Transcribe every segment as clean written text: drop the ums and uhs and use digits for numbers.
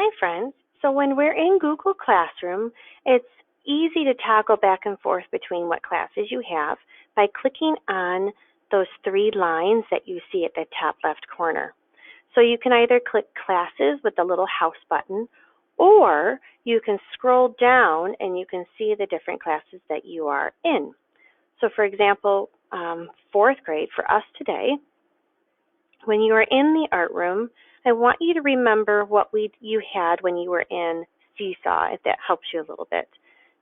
Hi friends. So when we're in Google Classroom, it's easy to toggle back and forth between what classes you have by clicking on those three lines that you see at the top left corner. So you can either click Classes with the little house button, or you can scroll down and you can see the different classes that you are in. So for example, fourth grade for us today, when you are in the art room, I want you to remember what you had when you were in Seesaw, if that helps you a little bit.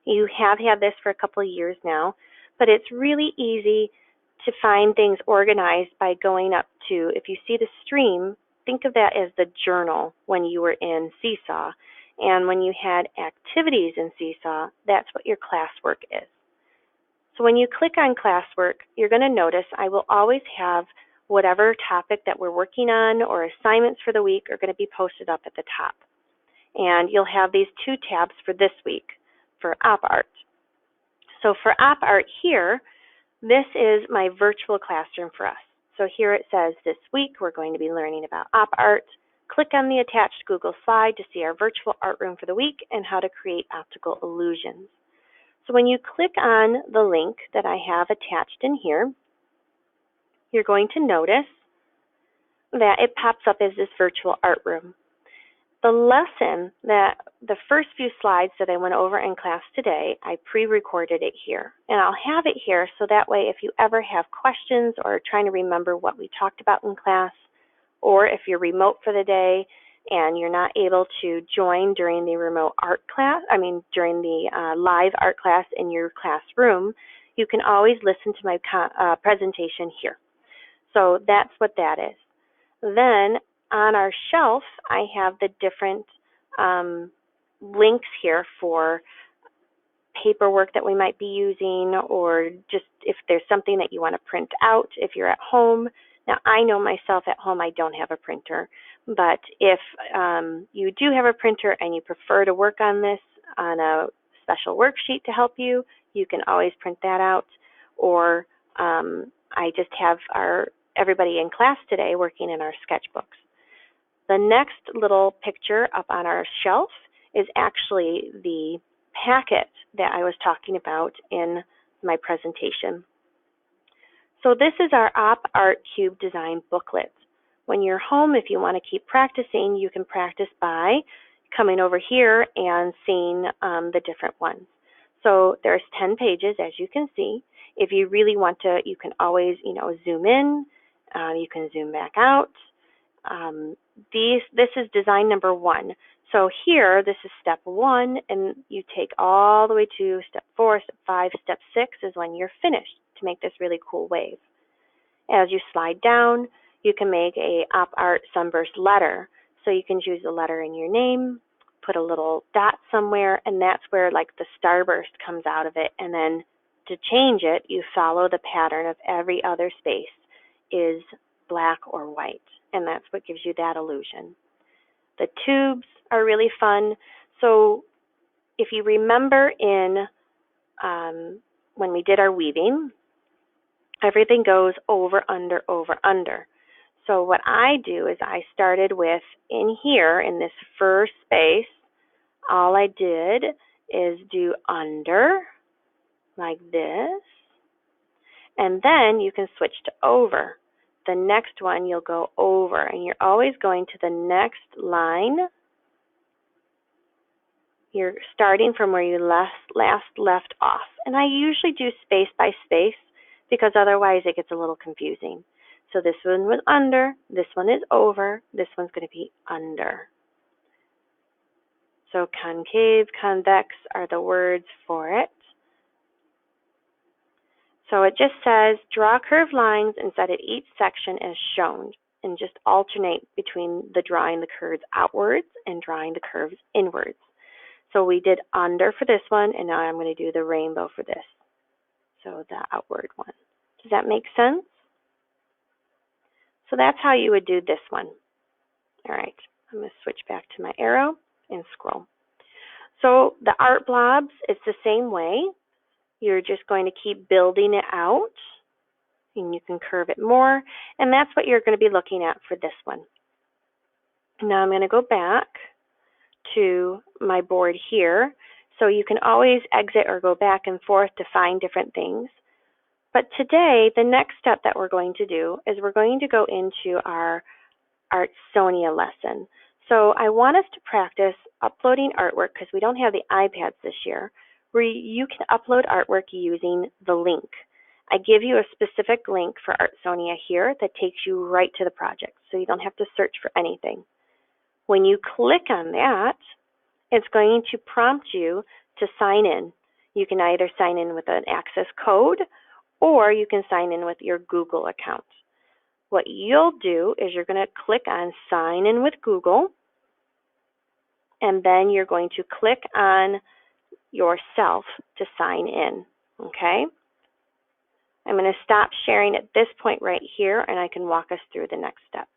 You have had this for a couple of years now, but it's really easy to find things organized by going up to, if you see the stream, think of that as the journal when you were in Seesaw. And when you had activities in Seesaw, that's what your classwork is. So when you click on classwork, you're going to notice I will always have whatever topic that we're working on or assignments for the week are going to be posted up at the top. And you'll have these two tabs for this week for OpArt. So for OpArt here, this is my virtual classroom for us. So here it says this week we're going to be learning about OpArt. Click on the attached Google slide to see our virtual art room for the week and how to create optical illusions. So when you click on the link that I have attached in here, you're going to notice that it pops up as this virtual art room. The lesson that the first few slides that I went over in class today, I pre-recorded it here. And I'll have it here so that way if you ever have questions or trying to remember what we talked about in class, or if you're remote for the day and you're not able to join during the remote art class, during the live art class in your classroom, you can always listen to my presentation here. So that's what that is. Then on our shelf, I have the different links here for paperwork that we might be using, or just if there's something that you want to print out if you're at home. Now, I know myself at home I don't have a printer, but if you do have a printer and you prefer to work on this on a special worksheet to help you, you can always print that out. Or I just have everybody in class today working in our sketchbooks. The next little picture up on our shelf is actually the packet that I was talking about in my presentation. So this is our OpArt Cube Design booklet. When you're home, if you want to keep practicing, you can practice by coming over here and seeing the different ones. So there's 10 pages, as you can see. If you really want to, you can always, zoom in. You can zoom back out. This is design number 1. So here, this is step 1, and you take all the way to step 4, step 5, step 6 is when you're finished to make this really cool wave. As you slide down, you can make a OpArt Sunburst letter. So you can choose a letter in your name, put a little dot somewhere, and that's where like the starburst comes out of it. And then to change it, you follow the pattern of every other space is black or white, and that's what gives you that illusion. The tubes are really fun. So if you remember in when we did our weaving, everything goes over, under, over, under. So what I do is I started with in here in this first space, all I did is do under like this, and then you can switch to over. The next one you'll go over, and you're always going to the next line. You're starting from where you last left off. And I usually do space by space because otherwise it gets a little confusing. So this one was under, this one is over, this one's going to be under. So concave, convex are the words for it. So it just says, draw curved lines inside of each section as shown, and just alternate between the drawing the curves outwards and drawing the curves inwards. So we did under for this one, and now I'm going to do the rainbow for this. So the outward one. Does that make sense? So that's how you would do this one. All right, I'm going to switch back to my arrow and scroll. So the art blobs, it's the same way. You're just going to keep building it out, and you can curve it more, and that's what you're going to be looking at for this one. Now I'm going to go back to my board here. So you can always exit or go back and forth to find different things. But today, the next step that we're going to do is we're going to go into our Artsonia lesson. So I want us to practice uploading artwork because we don't have the iPads this year, where you can upload artwork using the link. I give you a specific link for Artsonia here that takes you right to the project, so you don't have to search for anything. When you click on that, it's going to prompt you to sign in. You can either sign in with an access code or you can sign in with your Google account. What you'll do is you're going to click on Sign in with Google, and then you're going to click on yourself to sign in, okay? I'm going to stop sharing at this point right here, and I can walk us through the next step.